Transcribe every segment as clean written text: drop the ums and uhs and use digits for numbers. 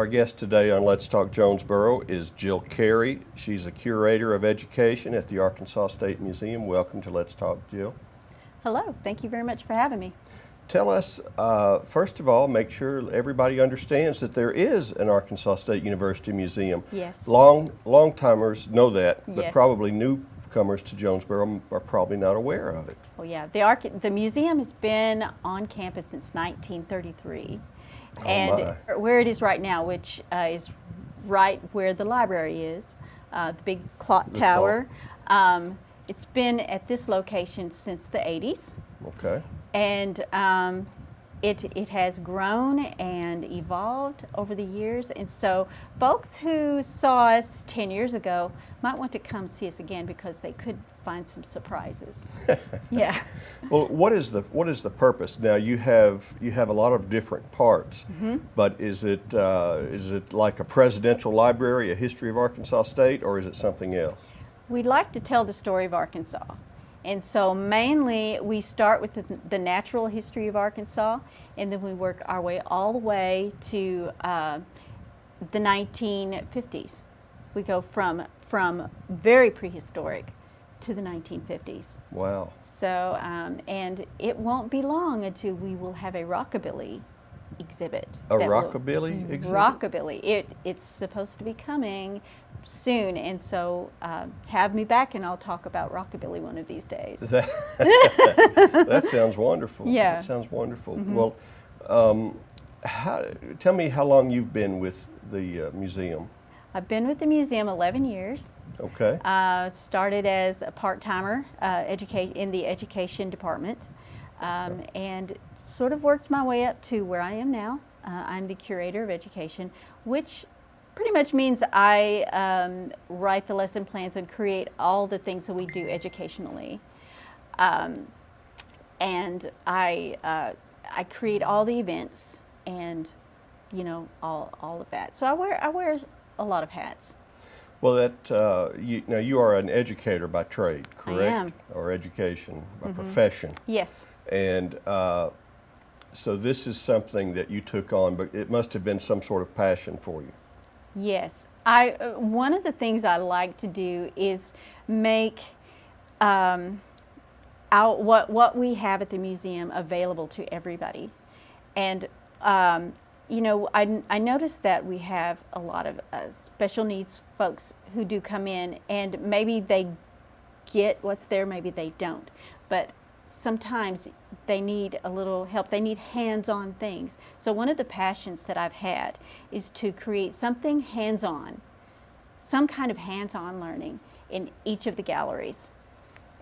Our guest today on Let's Talk Jonesboro is Jill Kary. She's a Curator of Education at the Arkansas State Museum. Welcome to Let's Talk, Jill. Hello, thank you very much for having me. Tell us, first of all, make sure everybody understands that there is an Arkansas State University Museum. Yes. Long-timers know that, but Yes. probably newcomers to Jonesboro are probably not aware of it. Oh yeah, the museum has been on campus since 1933. Oh, and my. where it is right now, which is right where the library is, the big clock tower. It's been at this location since the 80s. Okay. And it has grown and evolved over the years. And so folks who saw us 10 years ago might want to come see us again because they could find some surprises. Yeah. Well, what is the purpose? Now you have a lot of different parts, but is it like a presidential library, a history of Arkansas State, or is it something else? We'd like to tell the story of Arkansas. And so mainly we start with the natural history of Arkansas, and then we work our way all the way to the 1950s. We go from very prehistoric to the 1950s. Wow. So, and it won't be long until we will have a rockabilly exhibit. A rockabilly exhibit? Rockabilly. It's supposed to be coming soon, and so have me back and I'll talk about rockabilly one of these days. That sounds wonderful. Yeah. That sounds wonderful. Well, tell me how long you've been with the museum. I've been with the museum 11 years. Okay. Started as a part-timer in the education department, and sort of worked my way up to where I am now. I'm the Curator of Education, which pretty much means I write the lesson plans and create all the things that we do educationally. And I create all the events and, you know, all of that. So I wear a lot of hats. Well, now you are an educator by trade, correct? I am. Or education by profession. Yes. And so this is something that you took on, but it must have been some sort of passion for you. Yes. One of the things I like to do is make what we have at the museum available to everybody. And you know, I noticed that we have a lot of special needs folks who do come in, and maybe they get what's there, maybe they don't. But sometimes they need a little help. They need hands-on things. So one of the passions that I've had is to create something hands-on, some kind of hands-on learning in each of the galleries.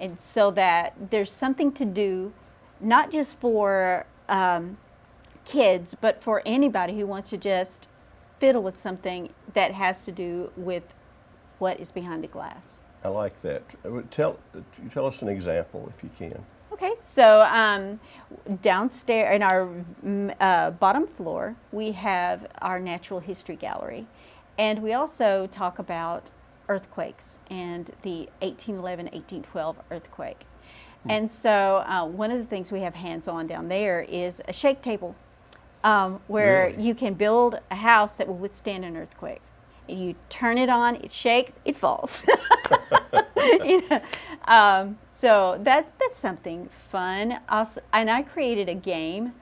And so that there's something to do, not just for kids, but for anybody who wants to just fiddle with something that has to do with what is behind the glass. I like that. Tell us an example if you can. Okay, so downstairs in our bottom floor, we have our natural history gallery. And we also talk about earthquakes and the 1811-1812 earthquake. And so one of the things we have hands-on down there is a shake table where Really? you can build a house that will withstand an earthquake. And you turn it on, it shakes, it falls. You know? So that's something fun. And I created a game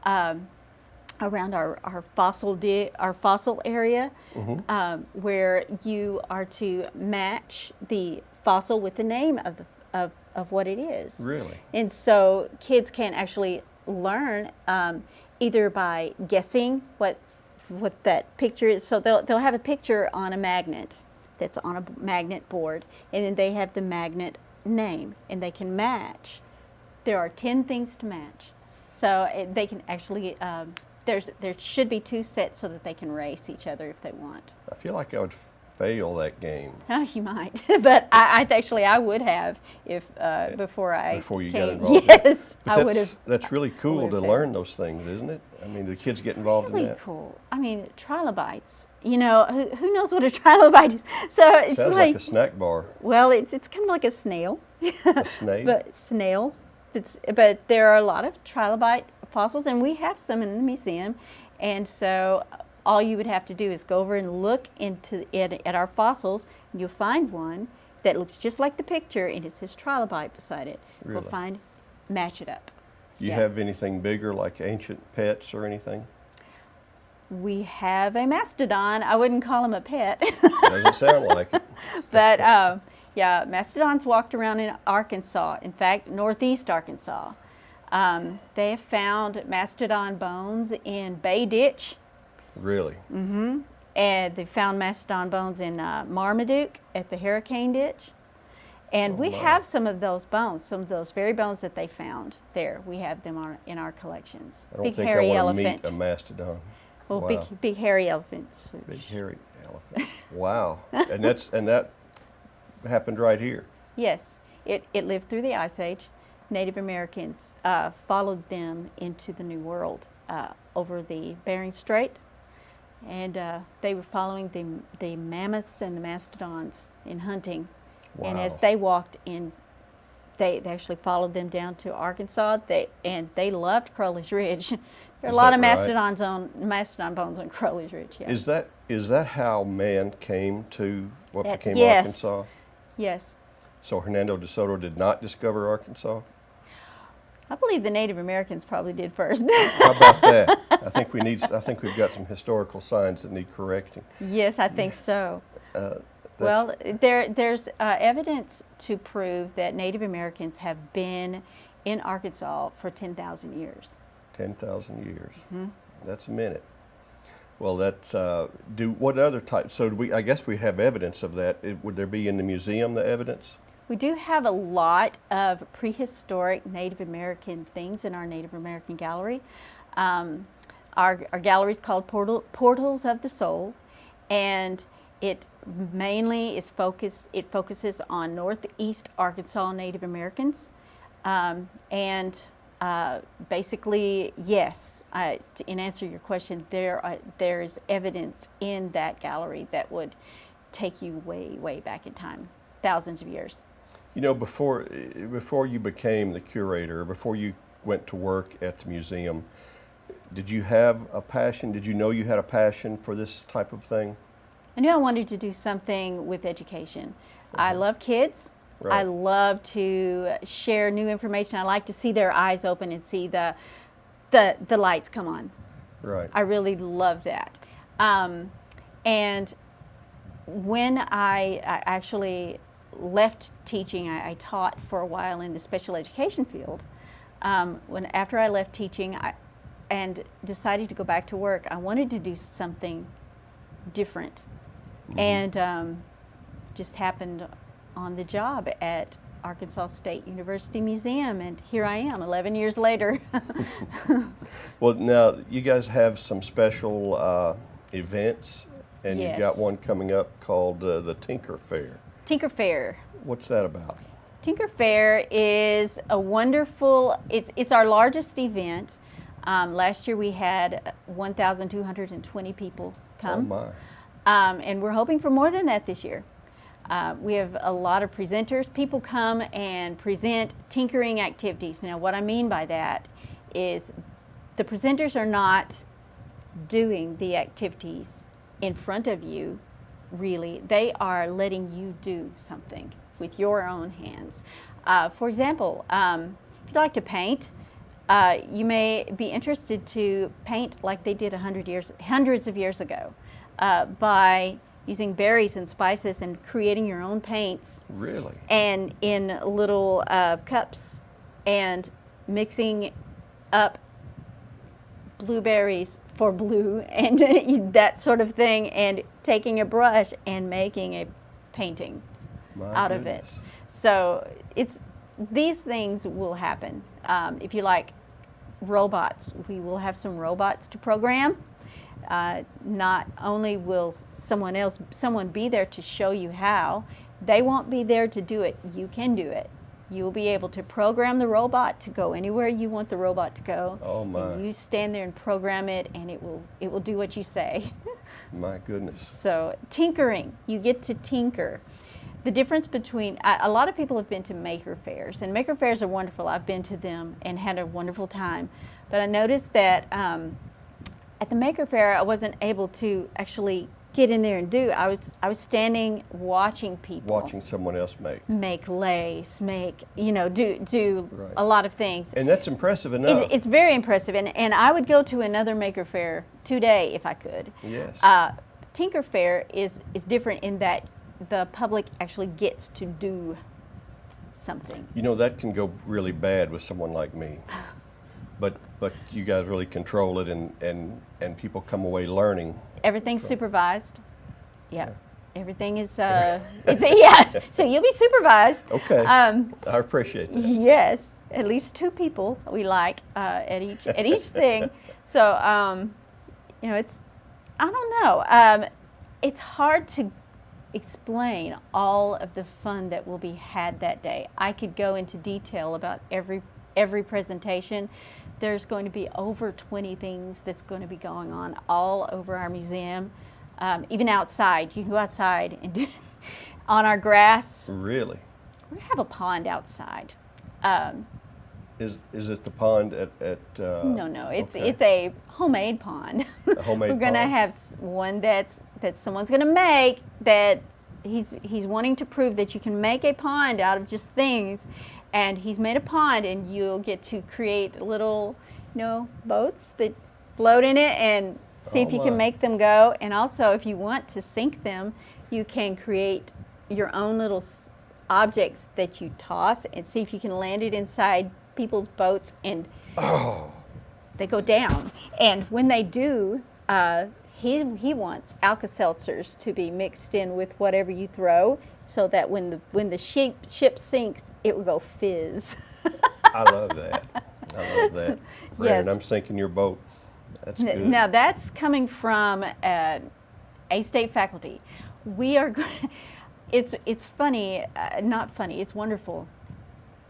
around our fossil area, where you are to match the fossil with the name of what it is. Really? And so kids can actually learn either by guessing what that picture is. So they'll have a picture on a magnet that's on a magnet board, and then they have the magnet name, and they can match. There are 10 things to match. So they can actually, there should be 2 sets so that they can race each other if they want. I feel like I would fail that game. Oh, you might, but I would have if before you came. got involved. Yes, But I would have. That's really cool to learn those things, isn't it? I mean, the kids get involved in Really that. cool. I mean, trilobites. You know, who knows what a trilobite is? So it's Sounds like a snack bar. Well, it's kind of like a snail. A snail? But snail. But there are a lot of trilobite fossils, and we have some in the museum. And so all you would have to do is go over and look into it at our fossils, and you'll find one that looks just like the picture, and it says Trilobite beside it. Really? We'll match it up. Do you Yeah. have anything bigger like ancient pets or anything? We have a Mastodon. I wouldn't call him a pet. Doesn't sound like it. But yeah, Mastodons walked around in Arkansas, in fact, northeast Arkansas. They have found Mastodon bones in Bay Ditch, Really? and they found Mastodon bones in Marmaduke at the Hurricane Ditch. And we my. have some of those bones, some of those very bones that they found there. We have them in our collections. I don't Big think hairy I want to elephant. meet a mastodon. Well, Wow. big hairy elephant. Big hairy elephant. Wow. And that happened right here. Yes, it lived through the Ice Age. Native Americans followed them into the New World over the Bering Strait, and they were following the mammoths and the mastodons in hunting. Wow. And as they walked in, they actually followed them down to Arkansas. They loved Crowley's Ridge. There are a Is lot of that right? mastodon bones on Crowley's Ridge. Yeah. Is that how man came to what became yes. Arkansas? Yes. So Hernando de Soto did not discover Arkansas? I believe the Native Americans probably did first. How about that? I think we've got some historical signs that need correcting. Yes, I think so. That's- Well, there's evidence to prove that Native Americans have been in Arkansas for 10,000 years. 10,000 years. That's a minute. Well, that's what other type? So I guess we have evidence of that. Would there be in the museum the evidence? We do have a lot of prehistoric Native American things in our Native American gallery. Our gallery is called Portals of the Soul, and it mainly focuses on Northeast Arkansas Native Americans, and basically, yes. In answer to your question, there is evidence in that gallery that would take you way, way back in time, thousands of years. You know, before you became the curator, before you went to work at the museum, did you have a passion? Did you know you had a passion for this type of thing? I knew I wanted to do something with education. I love kids. Right. I love to share new information. I like to see their eyes open and see the lights come on. Right. I really love that. And when I actually left teaching, I taught for a while in the special education field. After I left teaching and decided to go back to work, I wanted to do something different. And just happened on the job at Arkansas State University Museum, and here I am 11 years later. Well, now you guys have some special events, and Yes. you've got one coming up called the TinkerFaire. TinkerFaire. What's that about? TinkerFaire is a wonderful, it's our largest event. Last year we had 1,220 people come. Oh my. And we're hoping for more than that this year. We have a lot of presenters. People come and present tinkering activities. Now, what I mean by that is the presenters are not doing the activities in front of you, really. They are letting you do something with your own hands. For example, if you'd like to paint, you may be interested to paint like they did hundreds of years ago, by using berries and spices and creating your own paints. Really? And in little cups, and mixing up blueberries for blue and that sort of thing, and taking a brush and making a painting My out of it. goodness. So these things will happen. If you like robots, we will have some robots to program. Not only will someone be there to show you how, they won't be there to do it. You can do it. You will be able to program the robot to go anywhere you want the robot to go. Oh my. And you stand there and program it, and it will do what you say. My goodness. So tinkering, you get to tinker. The difference between, a lot of people have been to maker fairs, and maker fairs are wonderful. I've been to them and had a wonderful time. But I noticed that at the Maker Faire, I wasn't able to actually get in there and do. I was standing watching people. Watching someone else Make lace, do Right. a lot of things. And that's impressive enough. It's very impressive, and I would go to another Maker Faire today if I could. Yes. TinkerFaire is different in that the public actually gets to do something. You know, that can go really bad with someone like me. But you guys really control it, and people come away learning. Everything's supervised. Yeah. Everything is, yeah, so you'll be supervised. Okay. I appreciate that. Yes, at least 2 people we like at each thing. So, it's, I don't know. It's hard to explain all of the fun that will be had that day. I could go into detail about every presentation. There's going to be over 20 things that's going to be going on all over our museum. Even outside, you can go outside and do on our grass. Really? We have a pond outside. Is it the pond at No, it's okay. it's a homemade pond. A homemade We're gonna pond? have one that someone's gonna make, that he's wanting to prove that you can make a pond out of just things, and he's made a pond, and you'll get to create little boats that float in it and see if you can make them go. And also, if you want to sink them, you can create your own little objects that you toss and see if you can land it inside people's boats, and they go down. And when they do, he wants Alka-Seltzers to be mixed in with whatever you throw, so that when the ship sinks, it will go fizz. I love that. I love that. Brandon, Yes. I'm sinking your boat. That's good. Now that's coming from A-State faculty. We are. It's funny, not funny. It's wonderful.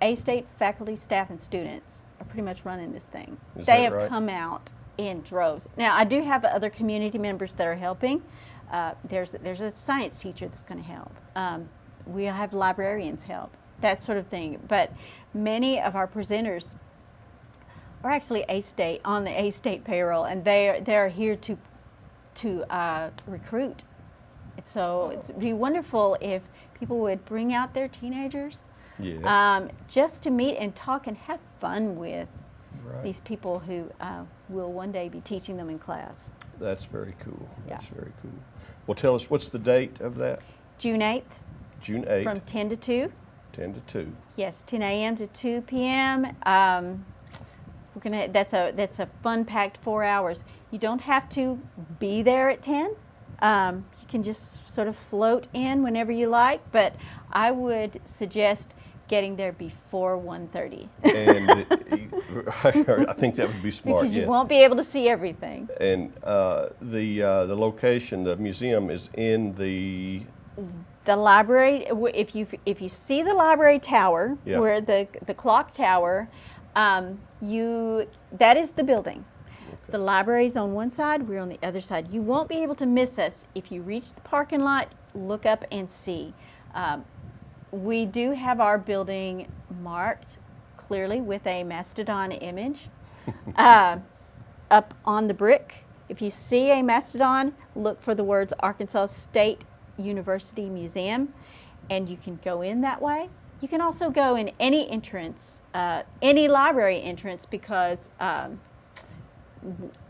A-State faculty, staff, and students are pretty much running this thing. Is They that have right? come out in droves. Now I do have other community members that are helping. There's a science teacher that's going to help. We have librarians help, that sort of thing. But many of our presenters are actually A-State, on the A-State payroll, and they're here to recruit. And so it'd be wonderful if people would bring out their teenagers, Yes. just to meet and talk and have fun with Right. these people who will one day be teaching them in class. That's very cool. Yeah. That's very cool. Well, tell us, what's the date of that? June 8th June 8th, from 10 to 2. 10 to 2. Yes, 10 a.m. to 2 p.m. That's a fun-packed 4 hours. You don't have to be there at 10. You can just sort of float in whenever you like, but I would suggest getting there before 1:30. And I think that would be smart. Because you yes. won't be able to see everything. And the location, the museum, is in the. The library, if you see the library tower, Yeah. where the clock tower, that is the building. Okay. The library's on one side, we're on the other side. You won't be able to miss us. If you reach the parking lot, look up and see. We do have our building marked clearly with a Mastodon image up on the brick. If you see a Mastodon, look for the words Arkansas State University Museum, and you can go in that way. You can also go in any entrance, any library entrance, because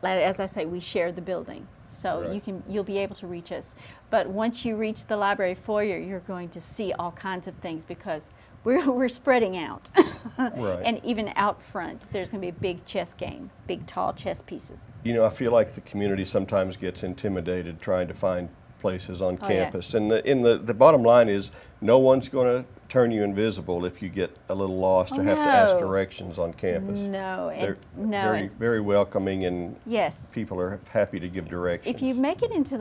as I say, we share the building, so Right. you'll be able to reach us. But once you reach the library foyer, you're going to see all kinds of things, because we're spreading out. Right. And even out front, there's going to be a big chess game, big tall chess pieces. You know, I feel like the community sometimes gets intimidated trying to find places on Oh, yeah. campus. And the bottom line is, no one's going to turn you invisible if you get a little lost or have to ask no. directions on campus. No, They're no. very, very welcoming, and Yes. people are happy to give directions. If you make it into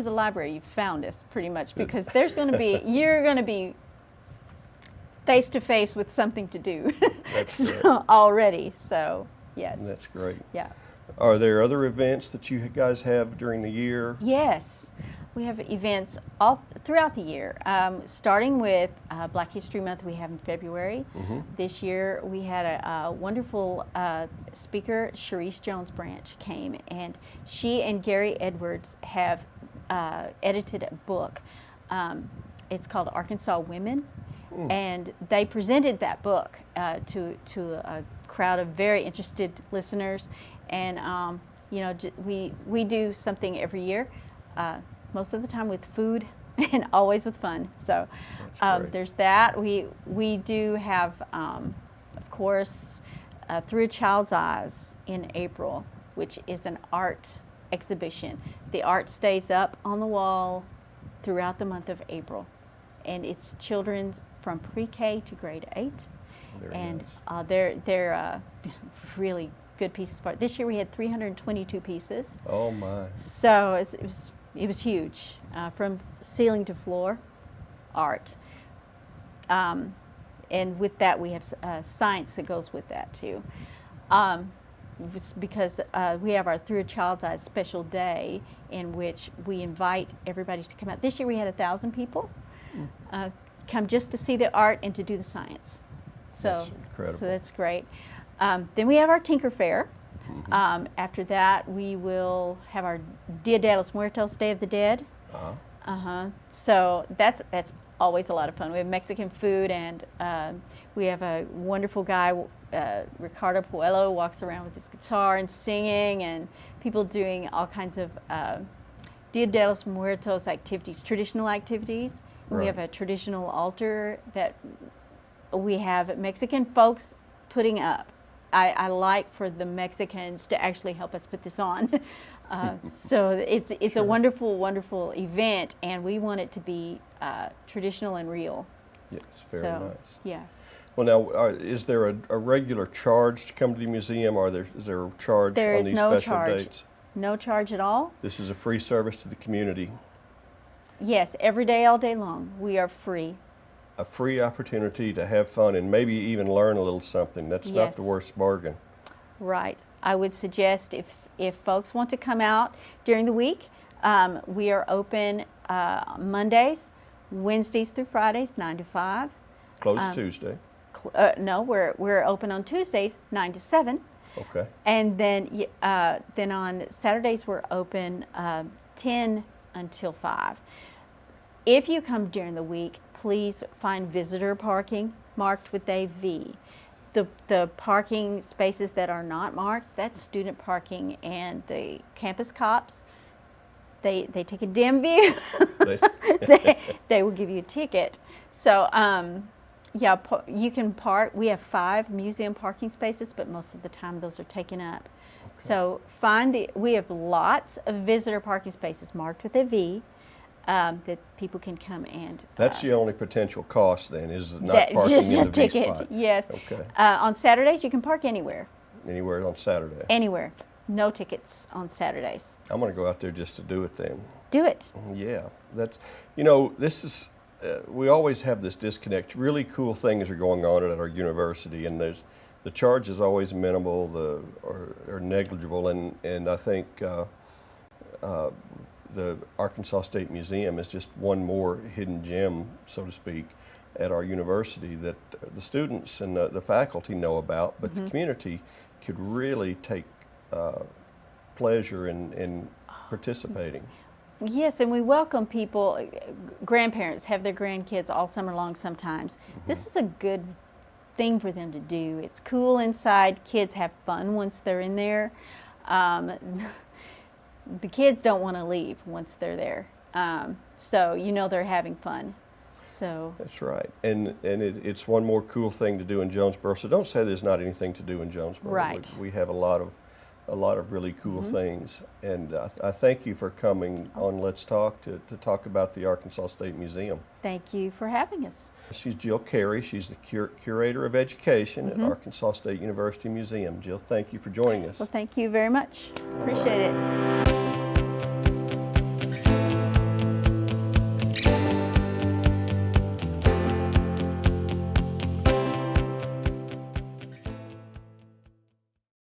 the library, you've found us pretty much, because there's going to be you're going to be face to face with something to do. That's so, already. So yes. That's great. Yeah. Are there other events that you guys have during the year? Yes. We have events all throughout the year, starting with Black History Month we have in February. This year we had a wonderful speaker, Sharice Jones Branch, came, and she and Gary Edwards have edited a book. It's called Arkansas Women, and they presented that book to a crowd of very interested listeners. And you know, we do something every year. Most of the time with food and always with fun. So there's that. We do have, of course, Through a Child's Eyes in April, which is an art exhibition. The art stays up on the wall throughout the month of April. And it's children from pre-K to grade 8. Very and nice. They're really good pieces for it. This year we had 322 pieces. Oh my. So it was huge, from ceiling to floor art. And with that, we have science that goes with that too. Because we have our Through a Child's Eyes special day in which we invite everybody to come out. This year we had 1,000 people come just to see the art and to do the science. So That's incredible. So that's great. Then we have our TinkerFaire. After that, we will have our Dia de los Muertos, Day of the Dead. So that's always a lot of fun. We have Mexican food, and we have a wonderful guy, Ricardo Puello, walks around with his guitar and singing, and people doing all kinds of Dia de los Muertos activities, traditional activities. Right. We have a traditional altar that we have Mexican folks putting up. I like for the Mexicans to actually help us put this on. So it's Sure. a wonderful, wonderful event, and we want it to be traditional and real. Yes, very So, nice. yeah. Well, now, is there a regular charge to come to the museum, or is there a charge There on is these no special charge. dates? No charge at all. This is a free service to the community, Yes, every day, all day long, we are free. a free opportunity to have fun and maybe even learn a little something. That's not Yes. the worst bargain. Right. I would suggest if folks want to come out during the week, we are open Mondays, Wednesdays through Fridays, 9 to 5. Closed Tuesday. No, we're open on Tuesdays, 9 to 7. Okay. And then on Saturdays, we're open 10 until 5. If you come during the week, please find visitor parking marked with a V. The parking spaces that are not marked, that's student parking, and the campus cops, they take a dim view. They will give you a ticket. So yeah, you can park. We have 5 museum parking spaces, but most of the time those are taken up. Okay. So we have lots of visitor parking spaces marked with a V. That people can come and. That's the only potential cost then, is not parking just in a the V ticket. spot. Yes. Okay. On Saturdays, you can park anywhere. Anywhere on Saturday. Anywhere. No tickets on Saturdays. I'm going to go out there just to do it then. Do it. Yeah, that's, this is, we always have this disconnect. Really cool things are going on at our university, and the charge is always minimal or negligible, and I think the Arkansas State Museum is just one more hidden gem, so to speak, at our university that the students and the faculty know about, but the community could really take pleasure in participating. Yes, and we welcome people. Grandparents have their grandkids all summer long sometimes. This is a good thing for them to do. It's cool inside. Kids have fun once they're in there. The kids don't want to leave once they're there. So they're having fun. So That's right, and it's one more cool thing to do in Jonesboro. So don't say there's not anything to do in Jonesboro. Right. We have a lot of really cool things, and I thank you for coming on Let's Talk to talk about the Arkansas State Museum. thank you for having us. She's Jill Kary. She's the Curator of Education at Arkansas State University Museum. Jill, thank you for joining us. Well, thank you very much. Appreciate it.